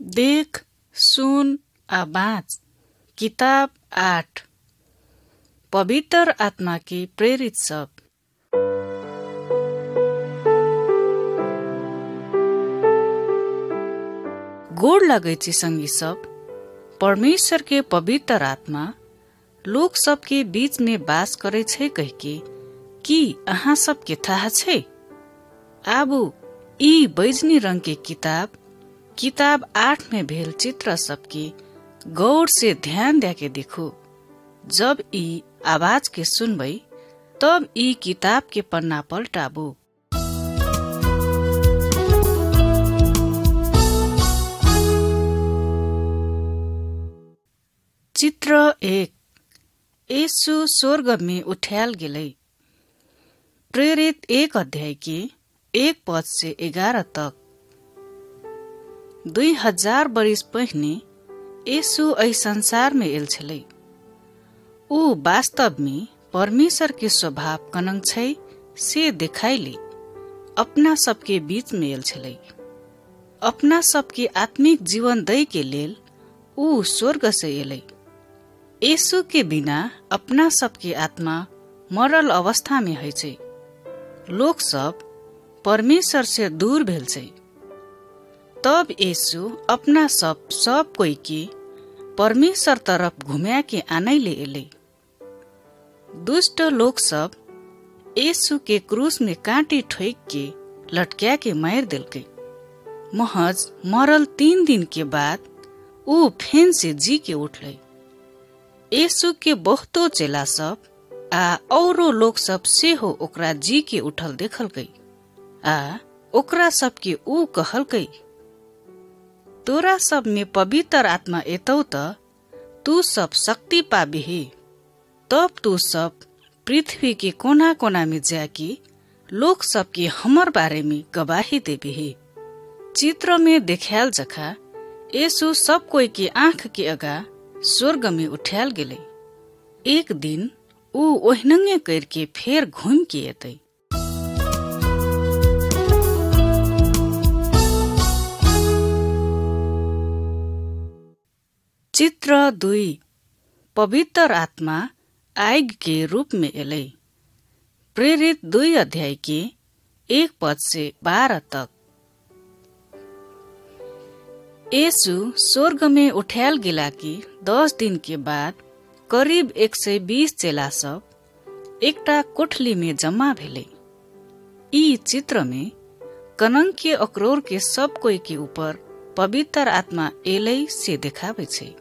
देख, सुन आ बाँच। किताब 8। पवित्र आत्मा की प्रेरित सब। गोड़ लगै छी संगी सब। परमेश्वर के पवित्र आत्मा लोग सब के बीच में वास करे छै कहिके की अहाँ सब के थाहा छै? आबू ई बैजनी रंग के किताब 8 में भेल चित्र सबके गौर से ध्यान दे के देखो। जब ई आवाज के सुनबै तब ई किताब के पन्ना पलटाबू। चित्र 1। यीशु स्वर्ग में उठायल गेलै। प्रेरित 1 अध्याय के 1 पद से 11 तक। 2000 बरिस पहिने यीशु एहि संसार में आयल छलै। ऊ वास्तव में परमेश्वर के स्वभाव कनंग छै से देखाइले अपना सबके बीच में आयल छलै। अपना सबके आत्मिक जीवन दै के लेल ऊ स्वर्ग से एलै। यीशु के बिना अपना सबके आत्मा मरल अवस्था में है छै। लोग सब परमेश्वर से दूर भेल छै। तब यीशु अपना सब कोई के परमेश्वर तरफ घुमा के आनैले एले। दुष्ट लोग सब यीशु के क्रूस में कांटी ठोक के लटका के मार देलकै। महज मरल 3 दिन के बाद ऊ फेन से जी के उठलै। यीशु के बहुतो चेला सब आ औरो लोग सब सेहो ओकरा जी के उठल देखलकै आ ओकरा सबके ऊ कहलकै, तोरा सब में पवित्र आत्मा एतौ त तू सब शक्ति पाबिही। तब तू सब पृथ्वी के कोना कोना में जाके लोग सब के हमर बारे में गवाही देबिही। चित्र में देखायल जखा यीशु सब कोई के आंख के अगा स्वर्ग में उठायल गेलै। एक दिन ऊ ओहिनंगे करके फेर घूम के एतै। चित्र 2। पवित्र आत्मा आग के रूप में एलै। प्रेरित 2 अध्याय के 1 पद से 12 तक। यीशु स्वर्ग में उठायल गेला की 10 दिन के बाद करीब 120 चेला सब एकटा कोठली में जमा भेलै। ई चित्र में कनंग के अक्रोर के सब कोई के ऊपर पवित्र आत्मा एलै से देखाबै छै।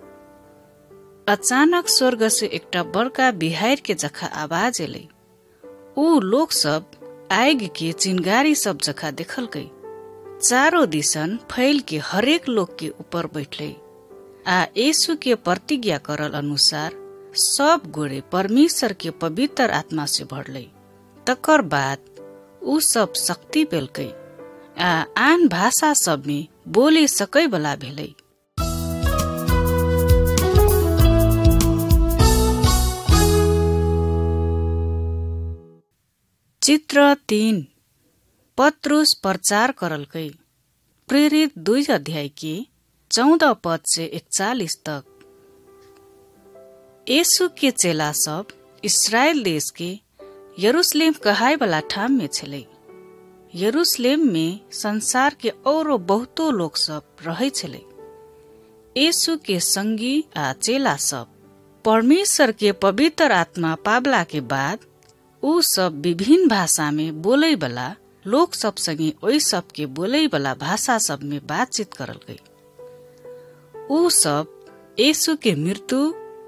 अचानक स्वर्ग से एकटा बड़का बिहार के जखा आवाज एलै। ऊ लोग सब आग के चिंगारी सब जखा देखलकै। चारों दिशन फैल के हरेक लोग के ऊपर बैठले आ यीशु के प्रतिज्ञा करल अनुसार सब गोड़े परमेश्वर के पवित्र आत्मा से भरले। तकर बाद ऊ सब शक्ति पेलकै आ आन भाषा सब में बोले सकै वाला भेलै। चित्र 3। पत्रुस प्रचार करलकै। प्रेरित 2 अध्याय के 14 पद से 41 तक। यीशु के चेला सब इस्राएल देश के यरूशलेम कहाय वाला ठाम में छलै। यरूशलेम में संसार के औरो बहुतो लोग सब रहै छलै। यीशु के संगी आ चेला सब परमेश्वर के पवित्र आत्मा पावला के बाद ऊ सब विभिन्न भाषा में बोलै वाला लोग सब संगे ओई सब के बोलै वाला भाषा सब में बातचीत करलकै। ऊ सब यीशु के मृत्यु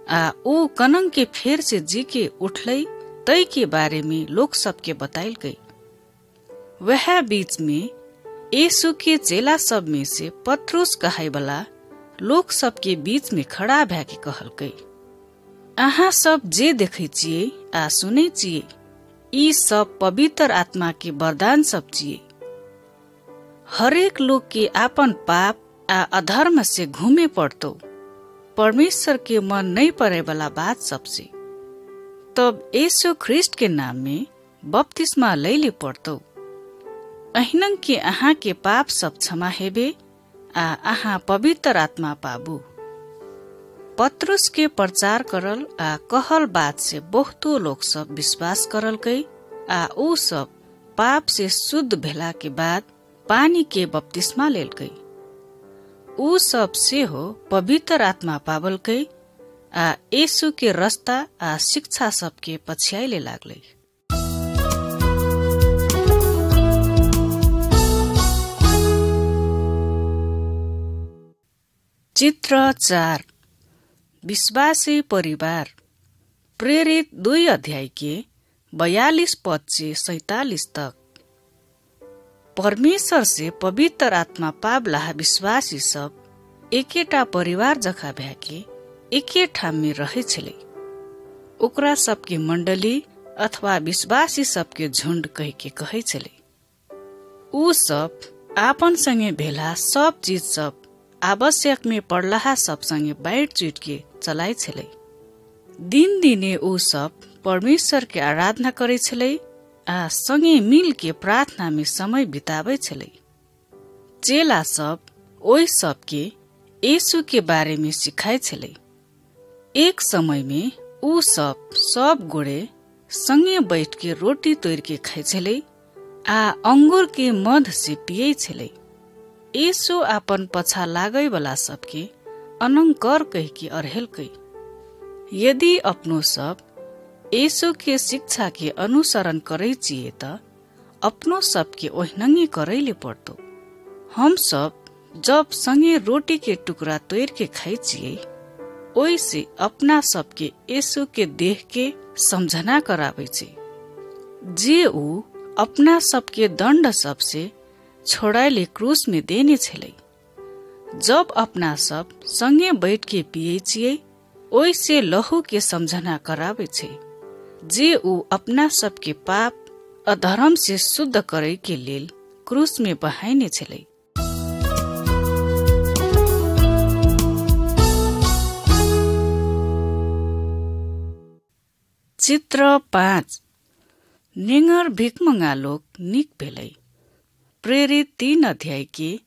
आ ऊ कनंग के फेर से जी के उठलै तै के बारे में लोग सब के बताइलकै। वह बीच में यीशु के चेला सब में से पत्रुस कहाय वाला लोग सब के बीच में खड़ा भै के कहलकै, अहाँ सब जे देखै छियै आ सुनै छियै ई सब पवित्र आत्मा के वरदान सब छियै। हरेक लोग के आपन पाप आ अधर्म से घूमे पड़तो परमेश्वर के मन नहीं पड़े वाला बात सबसे। तब यीशु ख्रिस्ट के नाम में बपतिस्मा लैले पड़तो। अहिनंग के अहाँ के पाप सब क्षमा हेबे आ आहा पवित्र आत्मा पाबू। पत्रुस के प्रचार करल आ कहल बात से बहुतो लोग सब विश्वास करल कई आ ऊ सब पाप से शुद्ध भेला के बाद पानी के बपतिस्मा लेल कई। ऊ सब से हो पवित्र आत्मा पावल कई आ यीशु के रास्ता आ शिक्षा सबके पछ्याइले लागले। चित्र 4 विश्वासी परिवार। प्रेरित 2 अध्याय के 42 पद से 47 तक। परमेश्वर से पवित्र आत्मा पावला विश्वासी सब एकेटा परिवार जखा भ्याके एके ठाम में रहे छले। ओकरा सबके मंडली अथवा विश्वासी सबके झुंड कह के कहे छले। ऊ सब आपन संगे भेला सब चीज सब आवश्यक में पड़लाहा सब संगे बाइट चुट के चलाइ छले। दिन दिने ऊ सब परमेश्वर के आराधना करे छले आ संगे मिल के प्रार्थना में समय बितावे छले। चेला सब ओई सब के यीशु के बारे में सिखाए छले। एक समय में ऊ सब गोड़े संगे बैठ के रोटी तोड़ के खाए छले आ अंगूर के मध से पिए छले। यीशु आपन पछा लागै वाला सबके अनंकर कह के अरहेल कई। यदि अपनो सब यीशु के शिक्षा के अनुसरण करे छिए त अपनो सबके ओहिनंगे करैले पड़तो। हम सब जब संगे रोटी के टुकड़ा तोड़ के खाई छिए ओइ से अपना सबके यीशु के देह के समझना कराबै छे जे ऊ अपना सबके दंड सबसे छोड़ाइले क्रूस में देने छले। जब अपना सब संगे बैठ के पिए छिए ओइ से लहू के समझना करावे छे जे ऊ अपना सबके पाप अधर्म से शुद्ध करे के लेल क्रूस में बहाइने छले। चित्र 5 नेंगर भिकमंगा लोग निक भेलै। प्रेरित 3 अध्याय के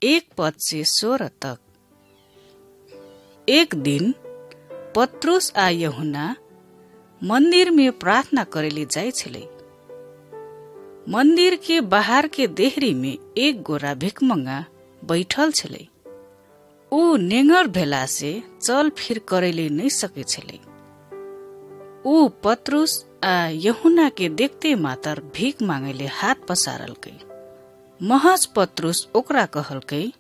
1 पद से 16 तक। एक दिन पत्रुस आ यूहन्ना मंदिर में प्रार्थना करेले जाय छले। मंदिर के बाहर के देहरी में एक गोरा भिकमंगा बैठल छले। ऊ नेंगर भेला से चल फिर करेले नहीं सके छले। ऊ पत्रुस आ यूहन्ना के देखते मातर भीख मांगेले हाथ पसारल कई। महज पत्रुस ओकरा कहल कई,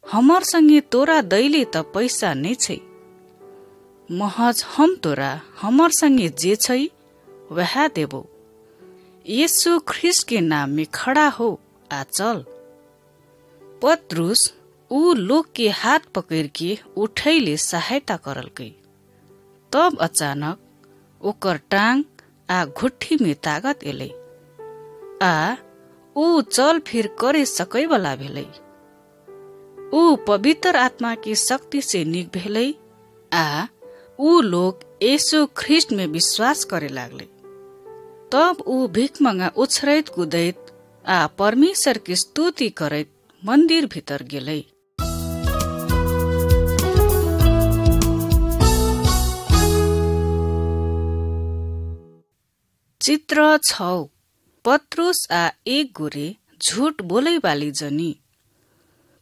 हमर संगे तोरा दैले त पैसा नहीं छै। महज हम तोरा हमर संगे जे छै वह देबो। यीशु ख्रिस्ट के नाम में खड़ा हो आ चल। पत्रुस ऊ लोग के हाथ पकड़ के उठैले सहायता करल कई। तब अचानक ओकर टांग आ घुट्ठी में ताकत एले आ ऊ चल फिर करे सकै वाला भेलै। ऊ पवित्र आत्मा की शक्ति से निक भेलै आ ऊ लोग यीशु ख्रिस्ट में विश्वास करे लागले। तब ऊ भिकमंगा उछरैत कूदैत आ परमेश्वर की स्तुति करैत मंदिर भीतर गेलै। चित्र 6 पत्रुस आ एक गोरे झूठ बोलै वाली जनी।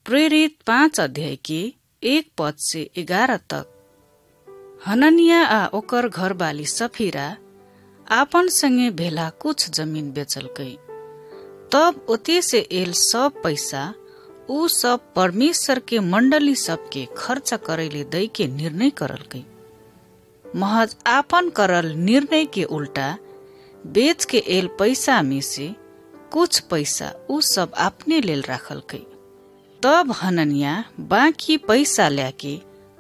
प्रेरित 5 अध्याय के 1 पद से 11 तक। हननिया आ ओकर घरवाली सफीरा आपन संगे भेला कुछ जमीन बेचल कई। तब ओते से एल सब पैसा ऊ सब परमेश्वर के मंडली सबके खर्च करेले दई के निर्णय करल कई। महज आपन करल निर्णय के उल्टा बेच के एल पैसा में से कुछ पैसा ऊ सब अपने लेल राखल कई। तब हननिया बाकी पैसा लाके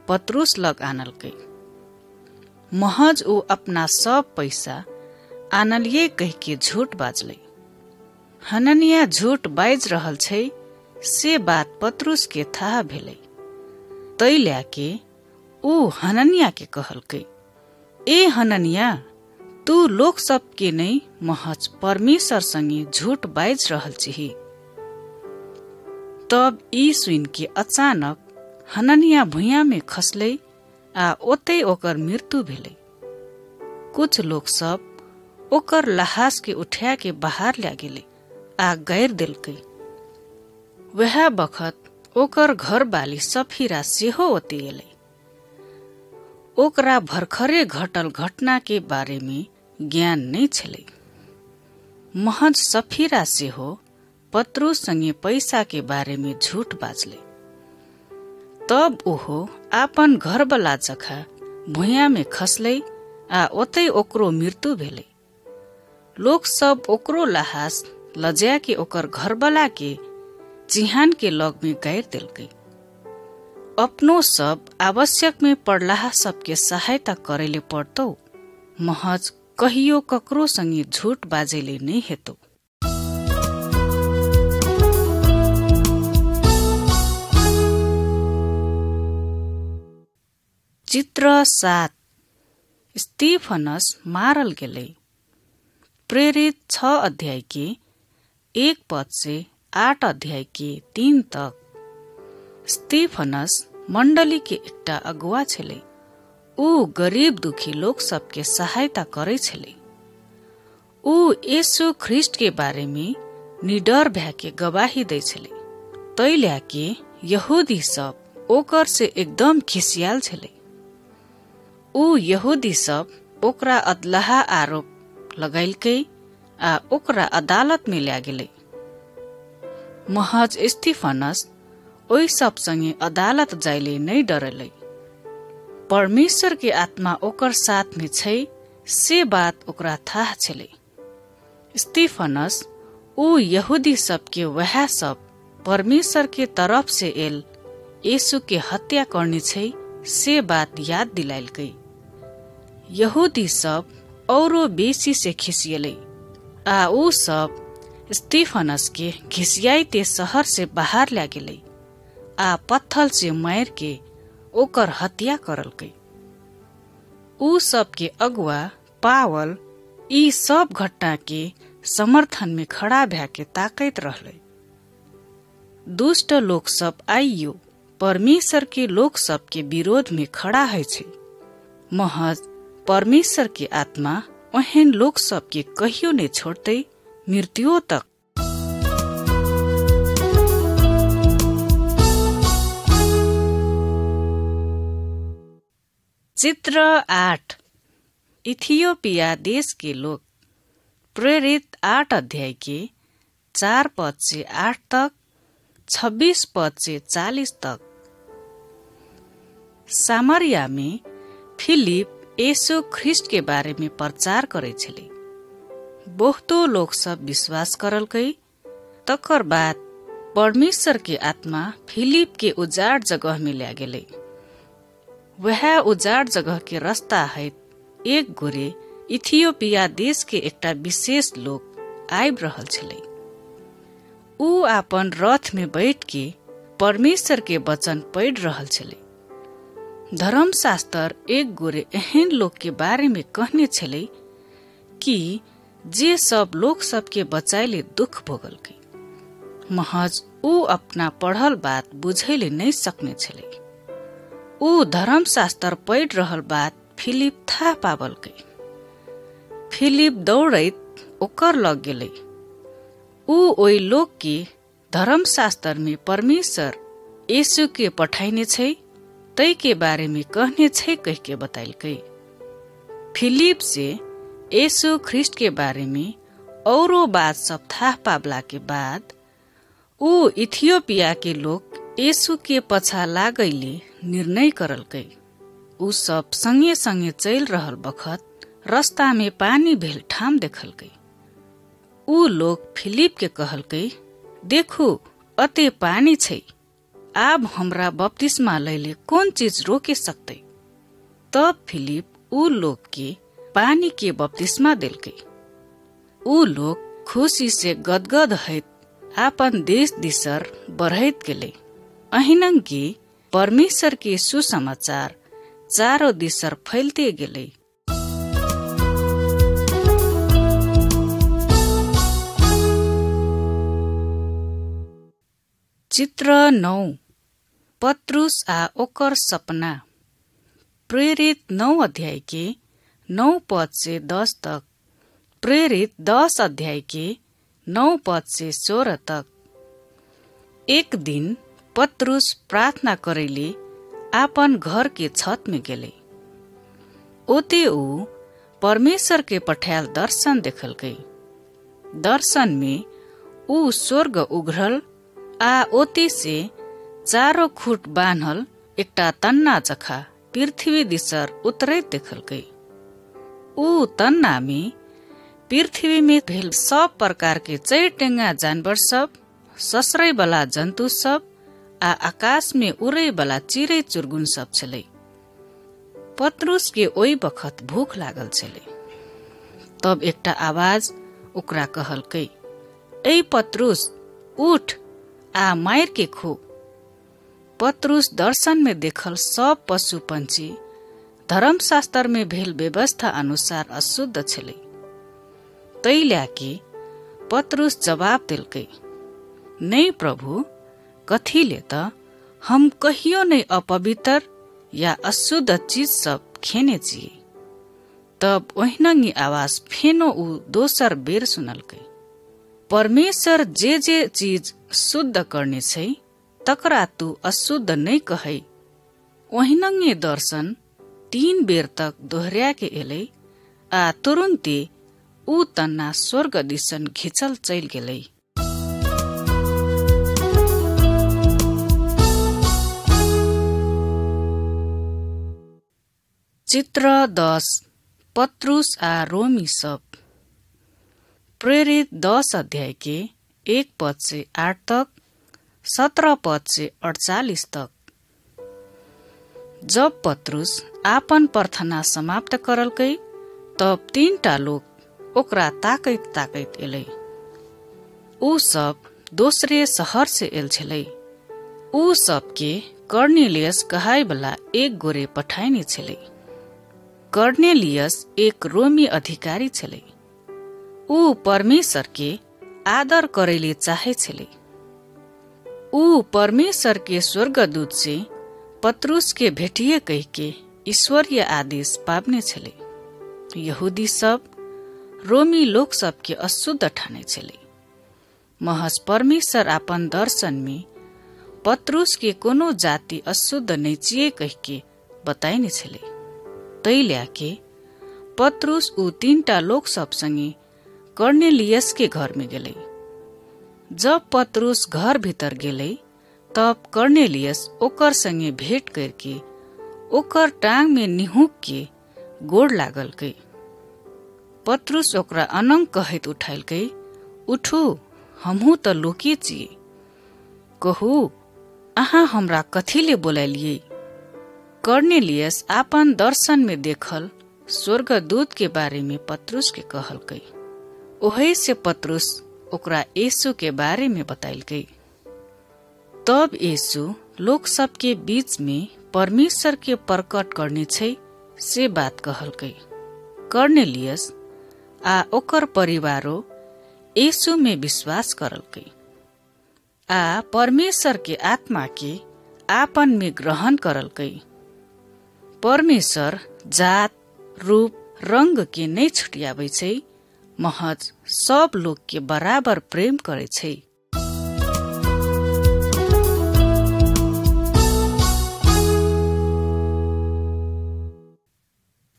पत्रुस लग आनल कई। महज ऊ अपना सब पैसा आनलिए कह के झूठ बाजले। हननिया झूठ बाज रहल छै से बात पत्रुस के था भेलै। तै लाके ऊ हननिया के कहल कई, ए हननिया, तू लोग सब के नहीं महज परमेश्वर संगे झूठ बाज रहल छिही। तब ई सुन के अचानक हननिया भुइयाँ में खसले आ ओते ओकर मृत्यु भेले। कुछ लोग सब ओकर लाहास के उठा के बाहर ला गेले आ गैर दिलकै। वह बखत ओकर घर बाली सफीरा सेहो ओते एले। ओकरा भर्खरे घटल घटना के बारे में ज्ञान नहीं छले। महज सफीरा सेहो पत्रुस संगे पैसा के बारे में झूठ बाजले। तब ओहो आपन घर वाला जखा भुइयाँ में खसले आ ओते ओकरो मृत्यु भेले। लोग सब ओकरो लाहास लजा के ओकर घरवाला के चिहान के लग में गाड़ दिलकै। अपनो सब आवश्यक में पड़लाहा सबके सहायता करेले पड़तो, महज कहियो ककरो संगे झूठ बाजेले नहीं हेतो। चित्र 7 स्टीफनस मारल गेले। प्रेरित 6 अध्याय के 1 पद से 8 अध्याय के 3 तक। स्टीफनस मंडली के एकटा अगुआ छले। ऊ गरीब दुखी लोग सबके सहायता करे छले। ऊ यीशु ख्रिस्ट के बारे में निडर भए के गवाही दे छले। तैल्या के यहूदी सब ओकर से एकदम खिसियाल छले। ऊ यहूदी सब ओकरा अदलाहा आरोप लगैलकै आ ओकरा अदालत में ल्या गेले। महज स्टीफनस ओई सब संगे अदालत जाइले नहीं डरले। परमेश्वर के आत्मा ओकर साथ में छै से बात ओकरा थाह छले। स्टीफनस ऊ यहूदी सब के वह सब परमेश्वर के तरफ से एल यीशु के हत्या करनी छै से बात याद दिलाइलकै। यहूदी सब औरो बेसी से खिसियले आ ऊ सब स्टीफनस के घिसियाइते शहर से बाहर ला गेले आ पत्थल से मार के ओकर हत्या करलकै। ऊ सब के अगुआ पावल ई सब घटना के समर्थन में खड़ा भए के ताकैत रहले। दुष्ट लोग सब आइयो परमेश्वर के लोग सब के विरोध में खड़ा है छै। महज परमेश्वर के आत्मा ओहन लोग सब के कहियो नहीं छोड़ते मृत्यु तक। चित्र 8 इथियोपिया देश के लोग। प्रेरित 8 अध्याय के 4 पद से 8 तक, 26 पद से 40 तक। सामरिया में फिलिप यीशु ख्रिस्ट के बारे में प्रचार करे छले। बहुतो लोग सब विश्वास करलकै। तकर बाद परमेश्वर के आत्मा फिलिप के उजाड़ जगह में ल्या गेले। वह उजाड़ जगह के रास्ता है एक गोरे इथियोपिया देश के एकटा विशेष लोग आइब रहल छले। ऊ आपन रथ में बैठ के परमेश्वर के वचन पढ़ रहल छले। धर्मशास्त्र एक गोरे एहन लोग के बारे में कहने छले कि जे सब लोग सबके बचाइले दुख भोगलकै। महज ऊ अपना पढ़ल बात बुझैले नहीं सकने छले। ऊ धर्मशास्त्र पढ़ रहल बात फिलिप था पावलकै। फिलिप दौड़ैत ओकर लग गेले। ऊ ओई लोग के धर्मशास्त्र में परमेश्वर यीशु के पठाइने छै तै के बारे में कहने छै कह के बताइलकै। फिलिप से यीशु ख्रिस्ट के बारे में औरो बात सब था पावला के बाद ऊ इथियोपिया के लोग यीशु के पछा लागैले निर्णय करलकै। ऊ सब संगे संगे चल रहल बखत रास्ता में पानी भेल ठाम देखलकै। ऊ लोग फिलिप के कहलकै, देखू अते पानी छै, आब हमरा बपतिस्मा लैले कौन चीज रोके सकते। तब फिलिप ऊ लोग के पानी के बपतिस्मा दिलकै। ऊ लोग खुशी से गदगद हैत आपन देश दिसर बढ़ैत गेले। अहिनंगी परमेश्वर के सुसमाचार चारों दिसर फैलते गेले। चित्र 9 पत्रुस आ ओकर सपना। प्रेरित 9 अध्याय के 9 पद से 10 तक। प्रेरित 10 अध्याय के 9 पद से 16 तक। एक दिन पत्रुस प्रार्थना करेले आपन घर के छत में गेले। ओते ऊ परमेश्वर के पठायल दर्शन देखल गई। दर्शन में ऊ स्वर्ग उघरल आ ओती से 4 खुट बान्हल एकटा तन्ना जखा पृथ्वी दिसर उतरैत देखल गई। ऊ तन्ना में पृथ्वी में भेल सब प्रकार के 4 टेंगा जानवर सब, ससरै वाला जन्तु सब आ आकाश में उड़ै वाला चिड़ै चुरगुन सब छलै। पत्रुस के ओई बखत भूख लागल छलै। तब एकटा आवाज ओकरा कहलकै, ए पत्रुस उठ आ मार के खो। पत्रुस दर्शन में देखल सब पशु पंछी धर्मशास्त्र में भेल व्यवस्था अनुसार अशुद्ध छलै। तै ल्याके पत्रुस जवाब देलकै, नहीं प्रभु, कथीले त हम कहियो नहीं अपवित्र या अशुद्ध चीज सब खेने छिए। तब ओहिनंगी आवाज फेनो ऊ दोसर बेर सुनलकै, परमेश्वर जे जे चीज शुद्ध करने छै तकरा तू अशुद्ध नहीं कहै। ओहिनंगे दर्शन 3 बेर तक दोहरा के एलै आ तुरंते ऊ तन्ना स्वर्ग दिसन घिचल चल गेलै। चित्र 10 पत्रुस आ रोमी सब। प्रेरित 10 अध्याय के 1 पद से 8 तक, 17 पद से 48 तक। जब पत्रुस आपन प्रार्थना समाप्त करलकै तब 3टा लोग ओकरा ताकैत ताकैत एलै। ऊ सब दोसरे शहर से एल छलै। ऊ सबके कर्नेलियस कहाय वाला एक गोरे पठाइने छलै। कर्नेलियस एक रोमी अधिकारी छलै। ऊ परमेश्वर के आदर करेले चाहे छलै। ऊ परमेश्वर के स्वर्गदूत से पत्रुस के भेटिए कह के ईश्वरीय आदेश पावने छलै। यहूदी सब रोमी लोग सब के अशुद्ध ठाने छलै। महज परमेश्वर आपन दर्शन में पत्रुस के कोनो जाति अशुद्ध नहीं चिए कह के बताइने छलै। तै ल्याके पत्रुस ऊ 3टा लोग सब संगे कर्नेलियस के घर में गेलै। जब पत्रुस घर भीतर गेलै तब कर्नेलियस ओकर संगे भेंट करके ओकर टांग में निहुक के गोड़ लागलकै। पत्रुस ओकरा अनंग कहैत उठाइलकै, उठू, हमहू त लोके छिए। कहू, अहाँ हमरा कथीले बोलालिए। कर्नेलियस आपन दर्शन में देखल स्वर्गदूत के बारे में पत्रुस के कहलकै। ओहे से पत्रुस ओकरा यीशु के बारे में बताइलकै। तब यीशु लोग सब के बीच में परमेश्वर के प्रकट करने छै से बात कहलकै। कर्नेलियस आ ओकर परिवारो यीशु में विश्वास करलकै आ परमेश्वर के आत्मा के आपन में ग्रहण करलकै। परमेश्वर जात, रूप, रंग के नहीं छुटियाबै छै, महज सब लोग के बराबर प्रेम करे छै।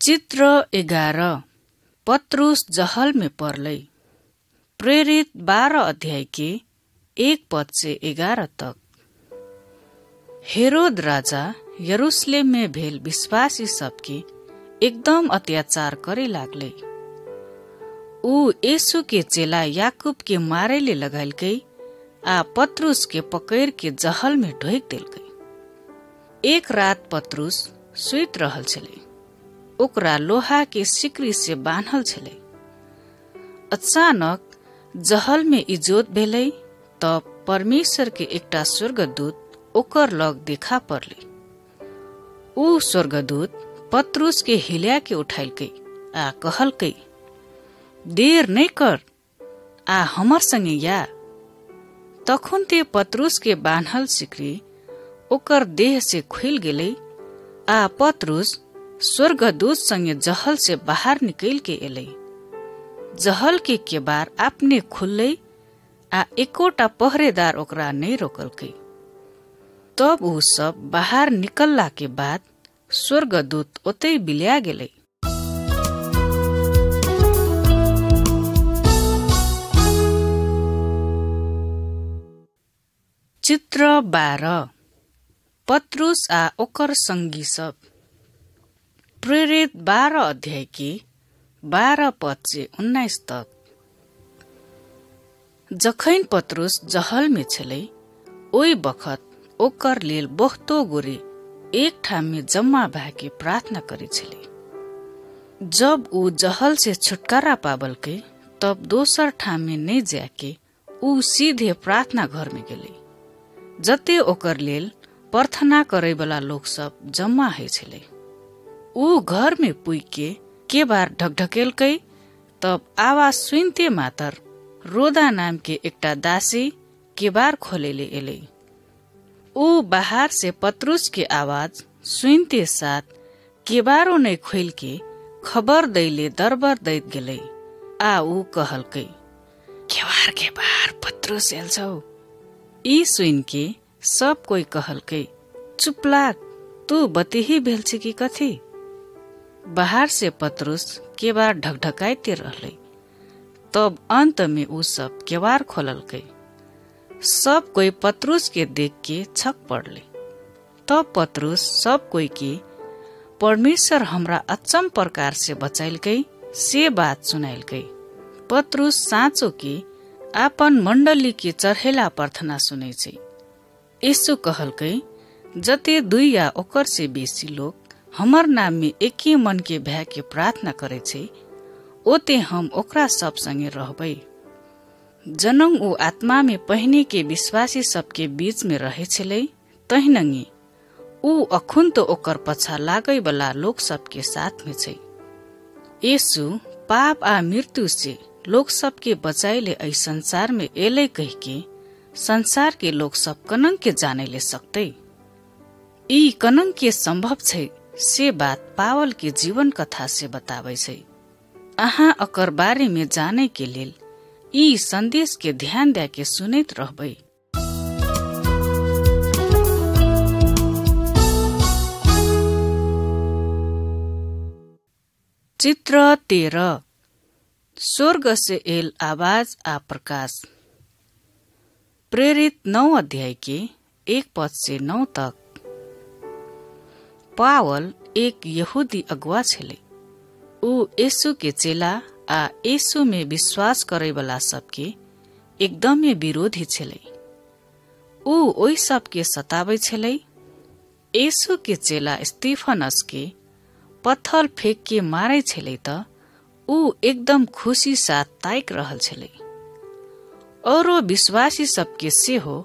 चित्र 11 पत्रुस जहल में पड़लै। प्रेरित 12 अध्याय के 1 पद से 11 तक। हेरोद राजा यरूशलेम में भेल विश्वासी सबके एकदम अत्याचार करे लागलै। ऊ यीशु के चेला याकूब के मारेले लगाइलकै आ पत्रुस के पकड़ के जहल में ढोक देलकै। एक रात पत्रुस सुइत रहल छलै। ओकरा लोहा के सिकड़ी से बान्हल छलै। अचानक जहल में इजोत भेलै। तब परमेश्वर के एकटा स्वर्गदूत ओकर लग देखा पड़लै। ऊ स्वर्गदूत पत्रुस के हिल्या के उठाइलकै आ कहलकै, देर नहीं कर, आ हमर संगे या। तखुन ते पतरुस के बान्हल सिकरी ओकर देह से खुल गेलै आ पतरुस स्वर्गदूत संगे जहल से बाहर निकल के एलै। जहल के केबार अपने खुललै आ एकोटा पहरेदार ओकरा नहीं रोकलकै। तब उ सब बाहर निकलला के बाद स्वर्गदूत ओतै बिलिया गेलै। चित्र 12 पतरुस आ ओकर संगी सब। प्रेरित 12 अध्याय की 12 पद से 19 तक। जखन पतरुस जहल में छलै ओई बखत ओकर लेल बहुतो गोरे एक ठाम में जम्मा भाके प्रार्थना करे छलै। जब उ जहल से छुटकारा पाबलकै तब दोसर ठाम में नहीं जाके उ सीधे प्रार्थना घर में गेलै, जते ओकर लेल प्रार्थना करे वाला लोग सब जम्मा है छलै। उ घर में पुइके केबार ढकढकेलकै, तब आवाज सुनते मातर रोदा नाम के एकटा दासी केबार खोलेले एलै। उ बाहर से पतरुस के आवाज सुनते साथ केबारो नहीं खोल के खबर दैले दरबार दैत गेलै। आ उ कहलकै, केबार के बाहर पतरुस एल छौ। ई सुन के सब कोई कहलकै, चुप लाग, तू बतेही भेल छी कि कथी। बाहर से पतरुस केबार ढकढकाइते रहलै। तब अंत में उ सब केबार खोललकै। सब कोई पतरुस के देख के छक पड़ले। तब पतरुस सब कोई के परमेश्वर हमरा अचम प्रकार से बचाइलकै से बात सुनाइलकै। पतरुस साँचो के आपन मंडली के चढ़ेला प्रार्थना सुनै छै। यीशु कहलकै, जते 2 या ओकर से बेसी लोग हमर नाम में एके मन के भै के प्रार्थना करे छै, ओते हम ओकरा सब संगे रहबै। जनम उ आत्मा में पहिने के विश्वासी सबके बीच में रहे छलै, तहिनंगे उ अखुन तो ओकर पछा लागै वाला लोग सबके साथ में छै। यीशु पाप आ मृत्यु से लोग सबके बचाइले ऐ संसार में एलै कह के संसार के लोग सब कनंग के जाने ले सकते। ई कनंग के संभव छै से बात पावल के जीवन कथा से बताबै छै। अहाँ अकर बारे में जाने के लेल ई संदेश के ध्यान दे के सुनैत रहबै। चित्र 13 स्वर्ग से एल आवाज आ प्रकाश। प्रेरित 9 अध्याय के 1 पद से 9 तक। पावल एक यहूदी अगुआ छलै। उ यीशु के चेला आ यीशु में विश्वास करे वाला सबके एकदमै विरोधी छलै। उ ओइ सबके सताबै छलै। यीशु के चेला स्टीफनस के पत्थर फेंक के मारै छलै त उ एकदम खुशी साथ ताइक रहल छलै। औरो विश्वासी सबके सेहो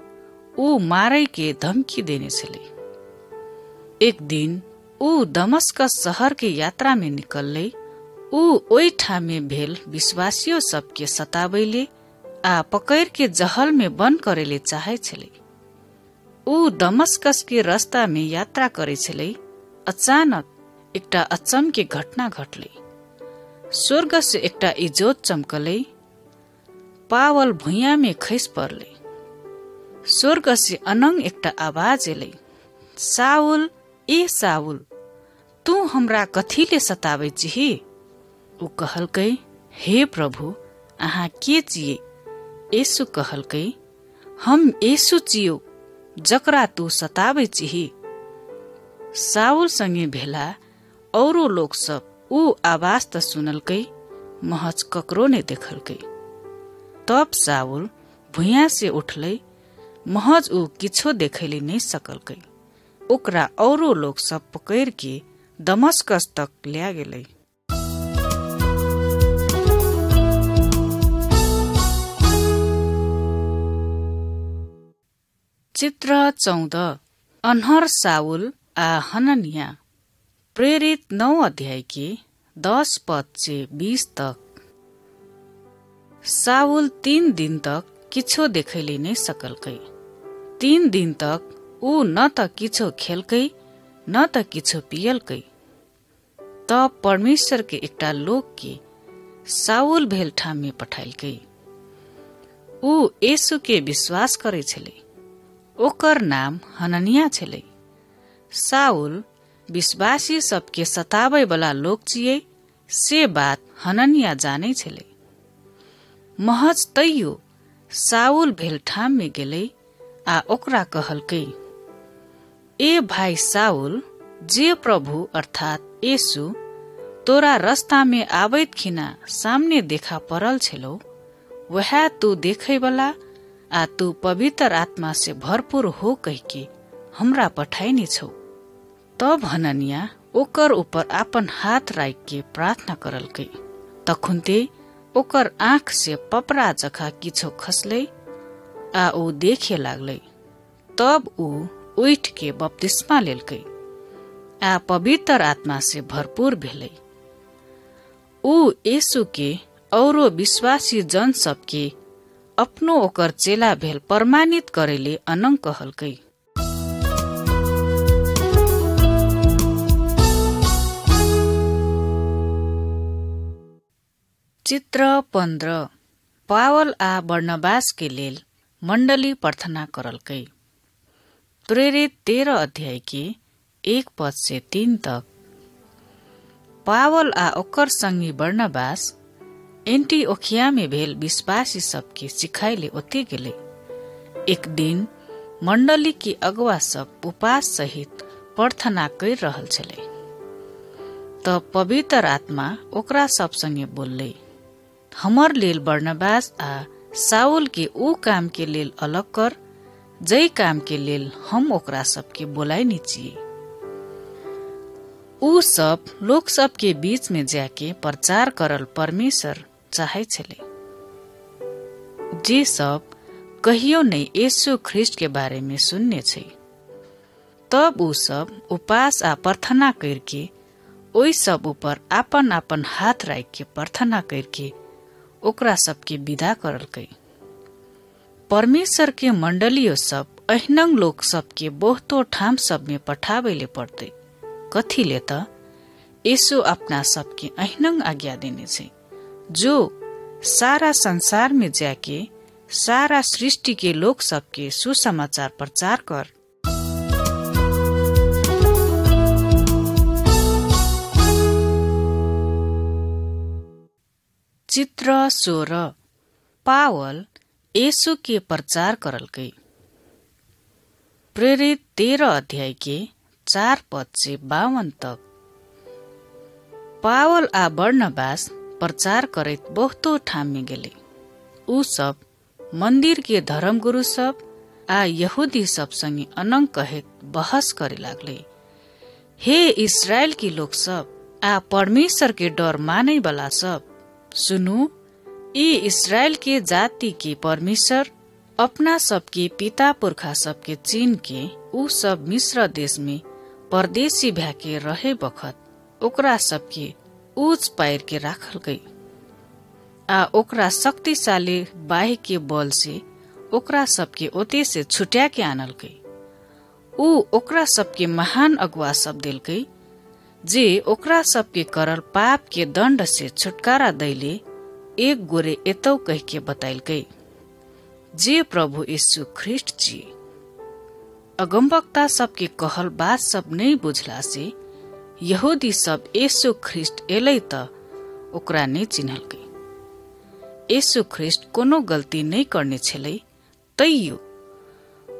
उ मारै के धमकी देने छलै। एक दिन उ दमस्कस शहर के यात्रा में निकललै। उ ओइ ठाम में भेल विश्वासियों सबके सताबैले आ पकड़ के जहल में बंद करेले चाहे छलै। उ दमस्कस के रास्ता में यात्रा करे छलै। अचानक एकटा अचम के घटना घटलै। स्वर्ग से एकटा इजोत चमकलै। पावल भुइया में खैस पड़लै। स्वर्ग से अनंग एकटा आवाज एलै, साउल ए साउल, तू हमरा कथीले सताबै छिही। उ कहलकै, हे प्रभु, अहाँ के छिए। यीशु कहलकै, हम यीशु छियौ जकरा तू सताबै छिही। साउल संगे भेला औरो लोग सब उ आवाज त सुनलकै, महज ककरो ने देखलकै। तब साउल भुइया से उठलै, महज उ किछो देखैले नहीं सकलकै। ओकरा औरो लोग सब पकड़ के दमस्कस तक लिया गेलै। चित्र 14 अनहर साउल आ हननिया। प्रेरित 9 अध्याय के 10 पद से 20 तक। साउल 3 दिन तक किछो देखैले नै सकलकै। 3 दिन तक ऊ न त किछो खेलकै न त किछो पियलकै। तब परमेश्वर के एकटा लोक के साउल भेल ठाम में पठाइलकै। ऊ यीशु के विश्वास करे छले। ओकर नाम हननिया छले। साउल विश्वासी सबके सताबै वाला लोक छिए से बात हननिया जानै छले। महज तैयो साउल भेल ठाम में गेलै आ ओकरा कहलकै, ए भाई साउल, जे प्रभु अर्थात यीशु तोरा रास्ता में आबैत खिना सामने देखा पड़ल छलो, वह तू देखे वाला आ तू पवित्र आत्मा से भरपूर हो कह के हमरा पठाइने छौ। तब हननिया ओकर ऊपर अपन हाथ राख के प्रार्थना करलकै। तखुनते ओकर आँख से पपरा जखा किछो खसलै आ ऊ देखे लागलै। तब ऊ उठ के बपतिस्मा लेलकै आ पवित्र आत्मा से भरपूर भेलै। ऊ यीशु के औरो विश्वासी जन सबके अपनो ओकर चेला भेल प्रमाणित करेले अनंग कहलकै। चित्र 15। पावल आ बर्नबास के लेल मंडली प्रार्थना करलकै। प्रेरित 13 अध्याय के 1 पद से 3 तक। पावल आ ओकर संगी बर्नबास एंटिओखिया में भेल विश्वासी सबके सिखाइले ओते गेले। एक दिन मंडली की अगुवा सब उपास सहित प्रार्थना कर रहल छले। तब पवित्र आत्मा ओकरा सब संगे बोलले, हमर लेल बर्नबास आ साउल के ऊ काम के लेल अलग कर, जै काम के लेल हम ओकरा सबके बोलाइने छिए। ऊ सब लोग सब के बीच में जाके प्रचार करल परमेश्वर चाहे छले, जे सब कहियो नहीं यीशु ख्रिस्ट के बारे में सुनने छे। तब ऊ सब उपास आ प्रार्थना करके ओई सब ऊपर आपन आपन हाथ राख के प्रार्थना करके ओकरा सबके विदा करलकै। परमेश्वर के मंडलियों सब अहिनंग लोग सबके बहुतो ठाम सब में पठावेले पड़ते। कथीले त यीशु अपना सबके अहिनंग आज्ञा देने छे, जो सारा संसार में जाके सारा सृष्टि के लोग सबके सुसमाचार प्रचार कर। चित्र 16। पावल यीशु के प्रचार करलकै। प्रेरित 13 अध्याय के 4 पद से 52 तक। पावल आ बर्नबास प्रचार करैत बहुतो ठाम में गेले। ऊ सब मंदिर के धर्मगुरु सब आ यहूदी सब संगे अनंग कहित बहस करे लागले। हे इस्राएल की लोग सब आ परमेश्वर के डर माने वाला सब, सुनु, ई इस्राएल के जाति के परमेश्वर अपना सबके पिता पुरखा सबके चीन के ऊ सब मिस्र देश में परदेशी भ्याके रहे बखत ओकरा सबके ऊंच पायर के राखल गई आ ओकरा शक्तिशाली बाहि के बल से ओकरा सबके ओते से छुट्या के आनल गई। ऊ ओकरा सबके महान अगुवा सब दिल गई, जे ओकरा सबके करल पाप के दंड से छुटकारा दैले एक गोरे एतौ कह के बताइल गई, जे प्रभु यीशु ख्रिस्ट जी। अगमवक्ता सबके कहल बात सब नहीं बुझला से यहूदी सब यीशु ख्रिस्ट एलै त ओकरा नहीं चिन्हल गई। यीशु ख्रिस्ट कोनो गलती नहीं करने छलै, तैयो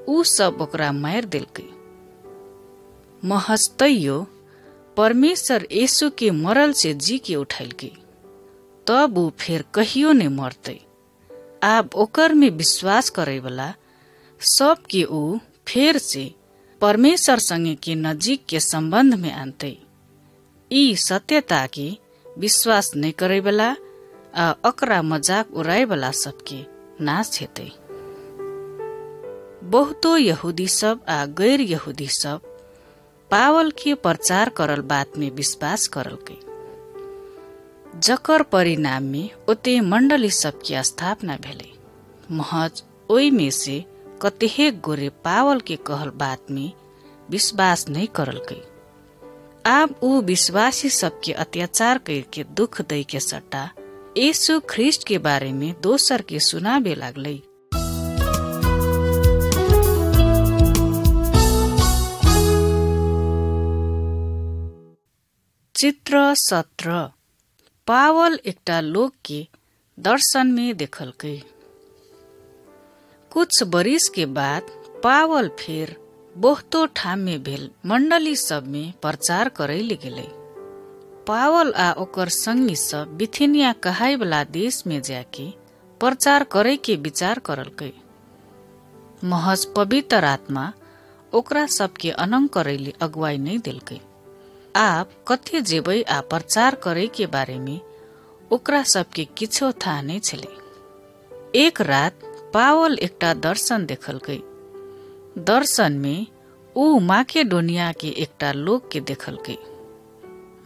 ऊ सब ओकरा मार देलकै। महज तैयो परमेश्वर यीशु के मरल से जी के उठाइलकै। तब ऊ फिर कहियो नहीं मरते। आब ओकर में विश्वास करे वाला सब के ऊ फिर से परमेश्वर संगे के नजीक के संबंध में आनते। ई सत्यता के विश्वास नहीं करे वाला आ अकरा मजाक उड़ाए वाला सबके नाश हेते। बहुतो यहूदी सब आ गैर यहूदी सब पावल के प्रचार करल बात में विश्वास करल के, जकर परिणाम में ओते मंडली सबके स्थापना भेले। महज ओई में से कतेक गोरे पावल के कहल बात में विश्वास नहीं करल गई। अब ऊ विश्वासी सबके अत्याचार करके दुख दई के सट्टा यीशु ख्रिस्ट के बारे में दोसर के सुनाबे लागले। चित्र 17 पावल एकटा लोक के दर्शन में देखलकै। कुछ बरिस के बाद पावल फिर बहुतो ठाम में भेल मंडली सब में प्रचार करैले गेलै। पावल आ ओकर संगी सब बिथिनिया कहाय वाला देश में जाके प्रचार करे के विचार करलकै। महज पवित्र आत्मा ओकरा सबके अनंग करैले अगुवाई नहीं देलकै। आप कथे जेबै आ प्रचार करे के बारे में ओकरा सबके किछो था नहीं छले। एक रात पावल एकटा दर्शन देखलकै। दर्शन में ऊ माकेडोनिया के एकटा लोक के देखलकै।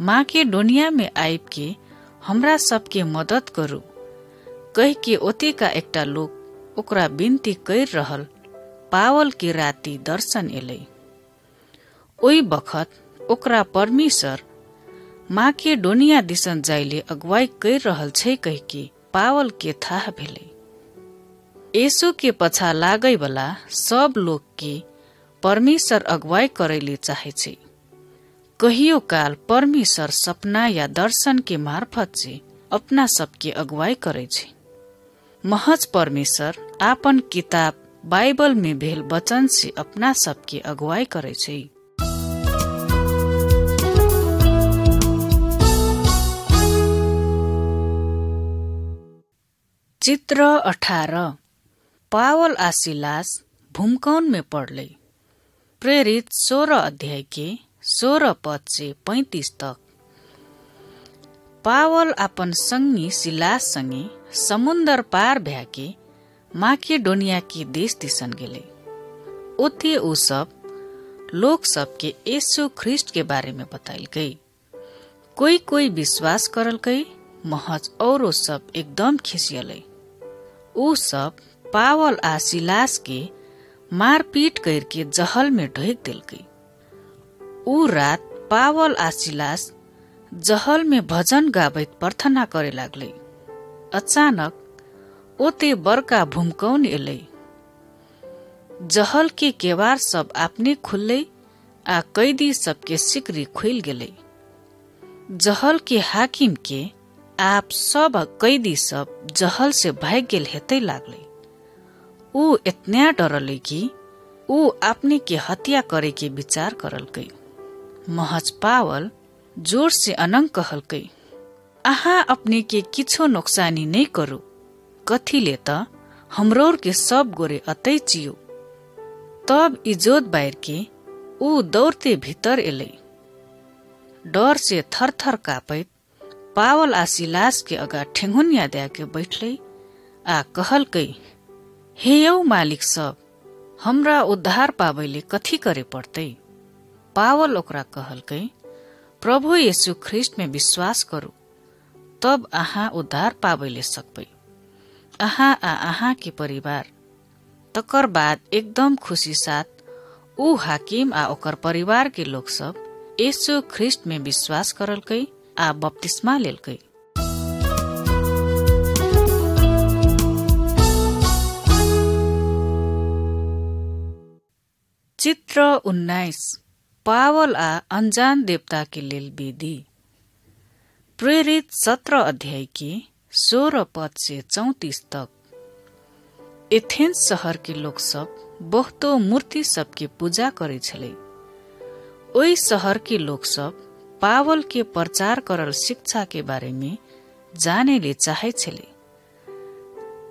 माकेडोनिया में आइब के हमरा सबके मदद करू कह के ओते का एकटा लोक ओकरा विनती कर रहल। पावल के राती दर्शन एलै। ओई बखत ओकरा परमेश्वर माकेडोनिया दिसन जाइले अगुवाई कर रहल छै कह के पावल के थाह भेलै। यीशु के पछा लागै वाला सब लोग के परमेश्वर अगुवाई करैले चाहे छै। कहियो काल परमेश्वर सपना या दर्शन के मार्फत से अपना सबके अगुवाई करे छै। महज परमेश्वर आपन किताब बाइबल में भेल वचन से अपना सबके अगुवाई करे छै। चित्र 18 पावल आ सिलास भूमकौन में पड़ले। प्रेरित 16 अध्याय के 16 पद से 35 तक। पावल अपन संगी सिलास संगे समुन्दर पार भ्याके माकेडोनिया के देश दिसन गेले। ओते ऊ सब लोग सबके यीशु ख्रिस्ट के बारे में बताइल गई। कोई कोई विश्वास करल गई, महज औरो सब एकदम खिसियले। ऊ सब पावल आ सिलास के मारपीट करके जहल में ढोक दिलकै। ऊ रात पावल आ सिलास जहल में भजन गाबैत प्रार्थना करे लागले। अचानक ओते बड़का भूकंप एलै। जहल के केवार सब आपने खुलले आ कैदी सबके सिकरी खुल गेलै। जहल के हाकिम के आप सब कैदी सब जहल से भाग गेल हेतै लागले। ऊ इतना डरले कि ऊ अपने के हत्या करे के विचार करलकै। महज पावल जोर से अनंग कहलकै, आहा अपने के किछो नुकसानी नहीं करू, कथीले त हमरोर के सब गोरे अतै चियो। तब इजोत बाहर के ऊ दौड़ते भीतर एलै। डर से थरथर कापैत पावल आ सिलास के अगा ठेंगुनिया दे के बैठले आ कहलकै, हे यौ मालिक सब, हमरा उद्धार पाबैले कथी करे पड़तै। पावल ओकरा कहलकै, प्रभु यीशु ख्रिस्ट में विश्वास करू, तब आहा उद्धार पाबैले सकबै, आहा आ आहा के परिवार। तकर बाद एकदम खुशी साथ ऊ हाकिम आ ओकर परिवार के लोग सब यीशु ख्रिस्ट में विश्वास करलकै आ बपतिस्मा लेलकै। चित्र 19 पावल आ अनजान देवता के लेल विधि। प्रेरित 17 अध्याय के 16 पद से 34 तक। एथेंस शहर के लोग सब बहुतो मूर्ति सबके पूजा करे छले। ओई शहर के लोग सब पावल के प्रचार करल शिक्षा के बारे में जाने ले चाहे छले।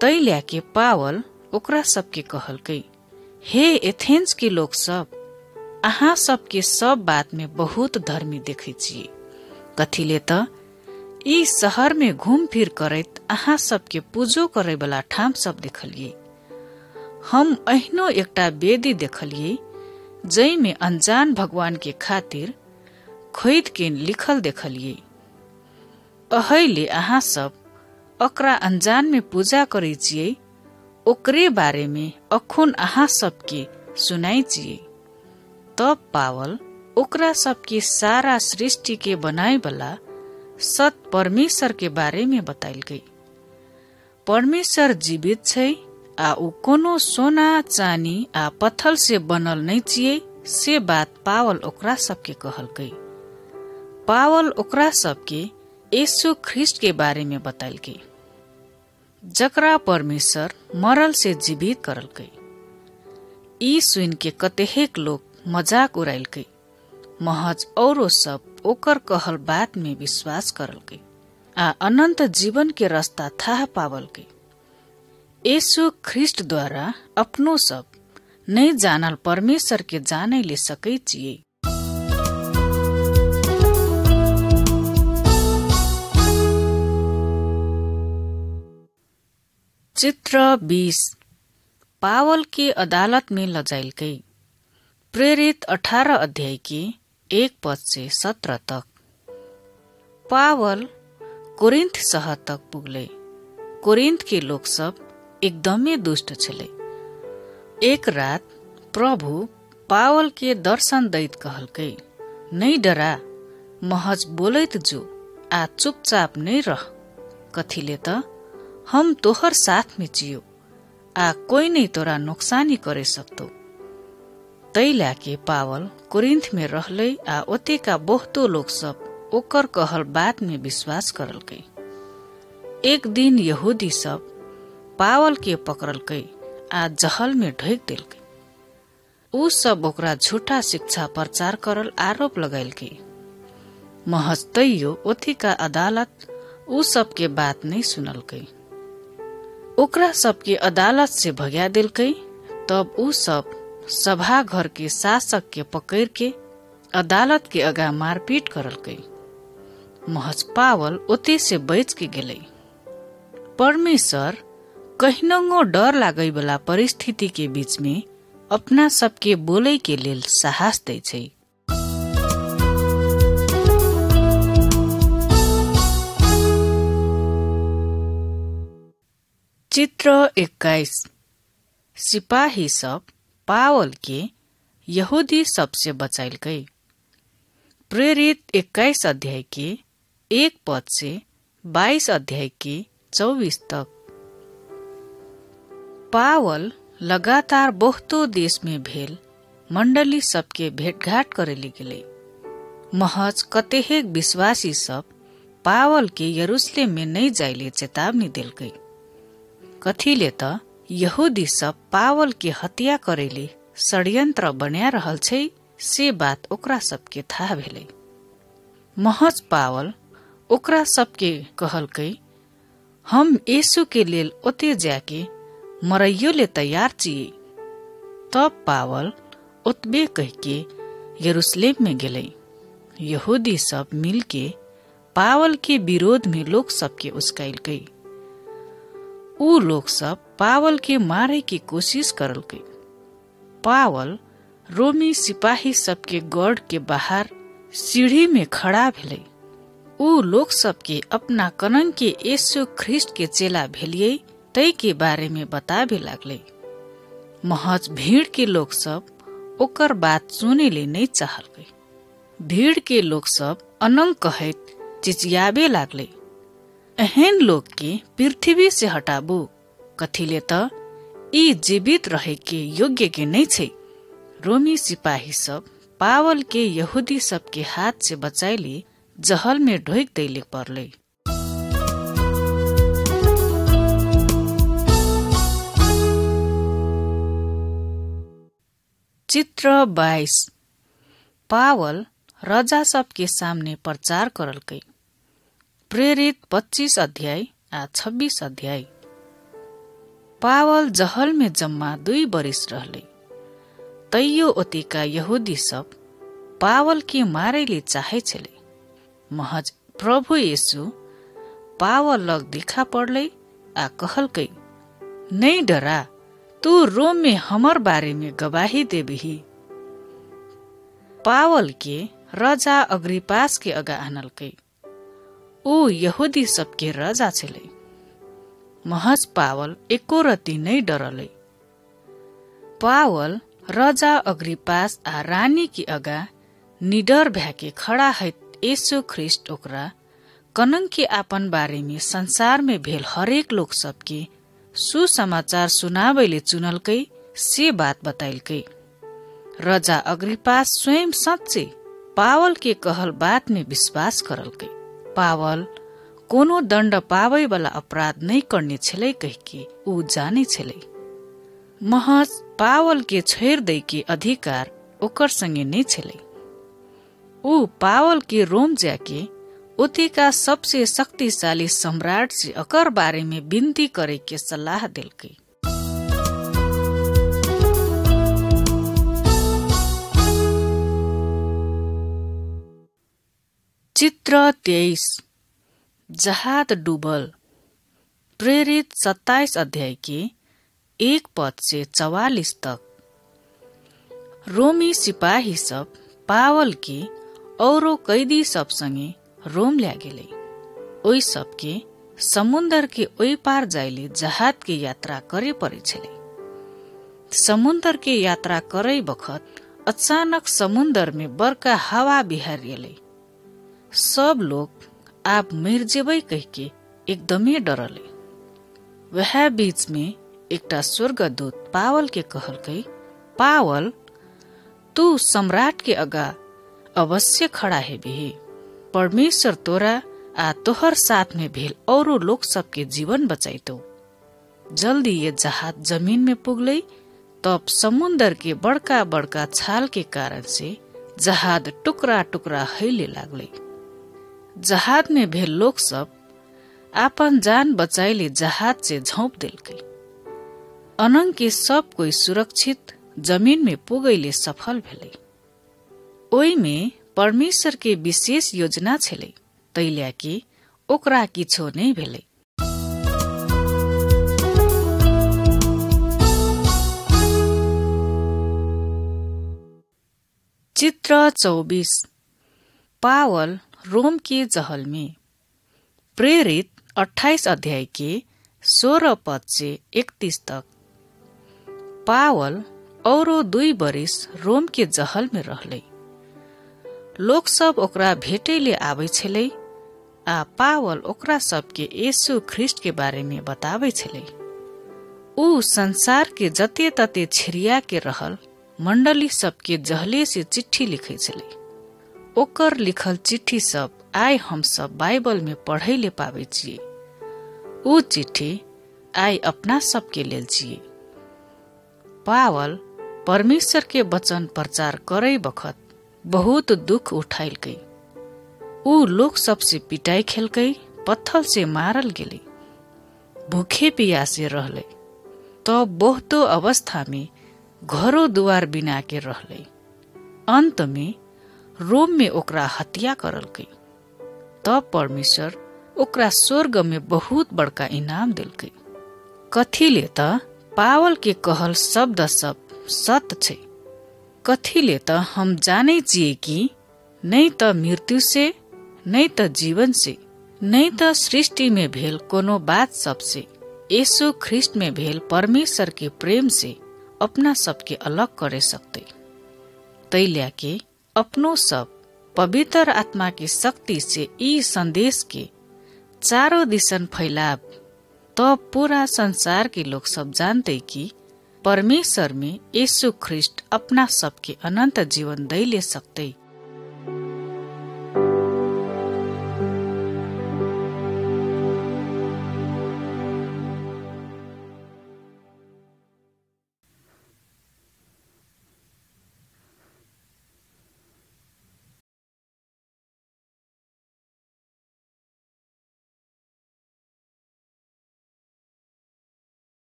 तैल्या के पावल ओकरा सबके कहलकै, हे एथेंस के लोग सब, अहाँ सबके सब बात में बहुत धर्मी देखे छिए। कथीले त ई शहर में घूम फिर करैत अहाँ सबके पूजो करे वाला ठाम सब देखलिए। हम अहिनो एकटा वेदी देखलिए, जई में अनजान भगवान के खातिर खोद के लिखल देखलिए। अहैले अहाँ सब ओकरा अनजान में पूजा करे छिए, ओकरे बारे में अखुन अहाँ सबके सुनाई चाहिए। तब पावल ओकरा सबके सारा सृष्टि के बनाए वाला सत परमेश्वर के बारे में बताइल गई। परमेश्वर जीवित छै आ ऊ कोनो सोना चानी आ पत्थर से बनल नहीं छिए, से बात पावल ओकरा सबके कहल गई। पावल ओकरा सबके यीशु ख्रिस्ट के बारे में बताइल गई, जकरा परमेश्वर मरल से जीवित करल गई। ई सुन के कतेक लोग मजाक उड़ाइल गई, महज औरो सब ओकर कहल बात में विश्वास करल गई आ अनंत जीवन के रास्ता था पावल गई। यीशु ख्रिस्ट द्वारा अपनो सब नहीं जानल परमेश्वर के जाने ले सकै छिए। चित्र 20 पावल के अदालत में लजाइल गई। प्रेरित 18 अध्याय के 1 पद से 17 तक। पावल कोरिन्थ शहर तक पुगले। कोरिन्थ के लोग सब एकदमै दुष्ट छले। एक रात प्रभु पावल के दर्शन दैत कहलकै, नहीं डरा, महज बोलैत जो आ चुपचाप नहीं रह। कथिले त हम तोहर साथ में जियो आ कोई नहीं तोरा नुकसानी करे सकतो। तैला के पावल कोरिन्थ में रहले आ ओतेका बहुतो लोग सब ओकर कहल बात में विश्वास करलकै। एक दिन यहूदी सब पावल के पकड़लकै आ जहल में ढोक देलकै। ऊ सब ओकरा झूठा शिक्षा प्रचार करल आरोप लगाइलकै। महज तैयो ओथिका अदालत ऊ सब के बात नहीं सुनलकै। ओकरा सबके अदालत से भगा देलकै। तब ऊ सब सभा घर के शासक के पकड़ के अदालत के अगा मारपीट करलकै। महज पावल ओते से बच के गेलै। परमेश्वर कहिनों डर लागै वाला परिस्थिति के बीच में अपना सबके बोले के लेल साहस दै छै। चित्र 21 सिपाही सब पावल के यहूदी सबसे बचाइल गई। प्रेरित 21 अध्याय के 1 पद से 22 अध्याय के 24 तक। पावल लगातार बहुतो देश में भेल मंडली सबके भेंटघाट करेली गेले। महज कतेक विश्वासी सब पावल के यरूशलेम में नहीं जाइले चेतावनी देल गई। कथिले त यहूदी सब पावल के हत्या करेले षड्यंत्र बना रहल छै, से बात ओकरा सबके था भेलै। महज पावल ओकरा सबके कहलकै, हम यीशु के लेल ओते जाके मरैयो ले तैयार छिए। तब पावल ओतबे कह के यरूशलेम में गेलै। यहूदी सब मिल के पावल के विरोध में लोग सबके उस्काइल गई। ऊ लोग सब पावल के मारे की कोशिश करलकै। पावल रोमी सिपाही सबके गढ़ के बाहर सीढ़ी में खड़ा भेलै। ऊ लोग सबके अपना कनन के यीशु ख्रिस्ट के चेला भेलिए तै के बारे में बताबे लागले। महज भीड़ के लोग सब ओकर बात सुने ले नहीं चाहलकै। भीड़ के लोग सब अनंग कहत चिचियाबे लागले, एहन लोग के पृथ्वी से हटाबू। कथिले त ई जीवित रहे के योग्य के नहीं छै। रोमी सिपाही सब पावल के यहूदी सब के हाथ से बचाइले जहल में ढोक दैले परले। चित्र 22 पावल राजा सब के सामने प्रचार करलकै। प्रेरित 25 अध्याय आ 26 अध्याय। पावल जहल में जम्मा 2 बरिस रहले। तैयो ओतिका यहूदी सब पावल के मारेले चाहे छले। महज प्रभु यीशु पावल लग दिखा पड़ले आ कहलकै, नहीं डरा, तू रोम में हमर बारे में गवाही देबही। पावल के राजा अग्रिपास के अगा आनलकै। ऊ यहूदी सबके राजा छले। महज पावल एको रति नै डरलै। पावल राजा अग्रिपास आ रानी की अगा निडर भ्याके खड़ा है। यीशु ख्रिस्ट ओकरा कनंग के आपन बारे में संसार में भेल हरेक लोग सबके सुसमाचार सुनावैले चुनलकै से बात बताइलकै। राजा अग्रिपास स्वयं सच्चे पावल के कहल बात में विश्वास करलकै। पावल कोनो दण्ड पावै वाला अपराध नहीं करने छलै कहिके ऊ जाने छलै। महज पावल के छोड़ दै के अधिकार ओकर संगे नहीं छलै। ऊ पावल के रोम जाके ओतेका सबसे शक्तिशाली सम्राट से अकर बारे में विनती करे के सलाह दिलकै। चित्र 23 जहाज डूबल। प्रेरित 27 अध्याय के 1 पद से 44 तक। रोमी सिपाही सब पावल के औरो कैदी सब संगे रोम ल्या गेलै। ओई सबके समुन्दर के ओई पार जाइले जहाज के यात्रा करे परे छलै। समुन्दर के यात्रा करे बखत अचानक समुन्दर में बड़का हवा बिहार एलै। सब लोग आप मर जेबै कहिके एकदमै डरले। वह बीच में एकटा स्वर्गदूत पावल के कहलकै, पावल तू सम्राट के अगा अवश्य खड़ा हेबे। परमेश्वर तोरा आ तोहर साथ में भेल औरो लोग सबके जीवन बचाइतो। जल्दी ये जहाज जमीन में पुगलै। तब समुन्दर के बड़का बड़का छाल के कारण से जहाज टुकड़ा टुकड़ा हैले लागलै। जहाज में भेल लोग सब आपन जान बचाइले जहाज से झौंप दिलकै। अनंग के सब कोई सुरक्षित जमीन में पुगैले सफल भेलै। ओई में परमेश्वर के विशेष योजना छलै, तैल्या कि ओकरा किछो नहीं भेलै। चित्र 24 पावल रोम के जहल में। प्रेरित 28 अध्याय के 16 पद से 31 तक। पावल औरो 2 बरिस रोम के जहल में रहलै। लोग सब ओकरा भेटैले आबै छलै आ पावल ओकरा सबके यीशु ख्रिस्ट के बारे में बताबै छलै। ऊ संसार के जते तते छिरिया के रहल मंडली सबके जहले से चिट्ठी लिखै छलै। ओकर लिखल चिट्ठी सब आइ हम सब बाइबल में पढ़ैले पाबै छियै। ऊ चिट्ठी आइ अपना सबके लेल छियै। पावल परमेश्वर के वचन प्रचार करे बखत बहुत दुख उठाइलकै। ऊ लोग सबसे पिटाई खेलकै, पत्थर से मारल गेलै, भूखे पियासे रहलै। तब बहुतो अवस्था में घरो दुआर बिना के रहलै। अंत में रोम में ओकरा हत्या करलकै। तब परमेश्वर ओकरा स्वर्ग में बहुत बड़का इनाम दिलकै। कथीले त पावल के कहल शब्द सब सत्य छै। कथीले त हम जाने छिए कि नहीं त मृत्यु से, नहीं त जीवन से, नहीं त सृष्टि में भेल कोनो बात सबसे, यीशु ख्रिस्ट में भेल परमेश्वर के प्रेम से अपना सबके अलग करे सकते। तैल्या के अपनो सब पवित्र आत्मा की शक्ति से ई संदेश के चारों दिशन फैलाब। तब पूरा संसार के लोग सब जानते कि परमेश्वर में यीशु ख्रिस्ट अपना सबके अनंत जीवन दै ले सकते।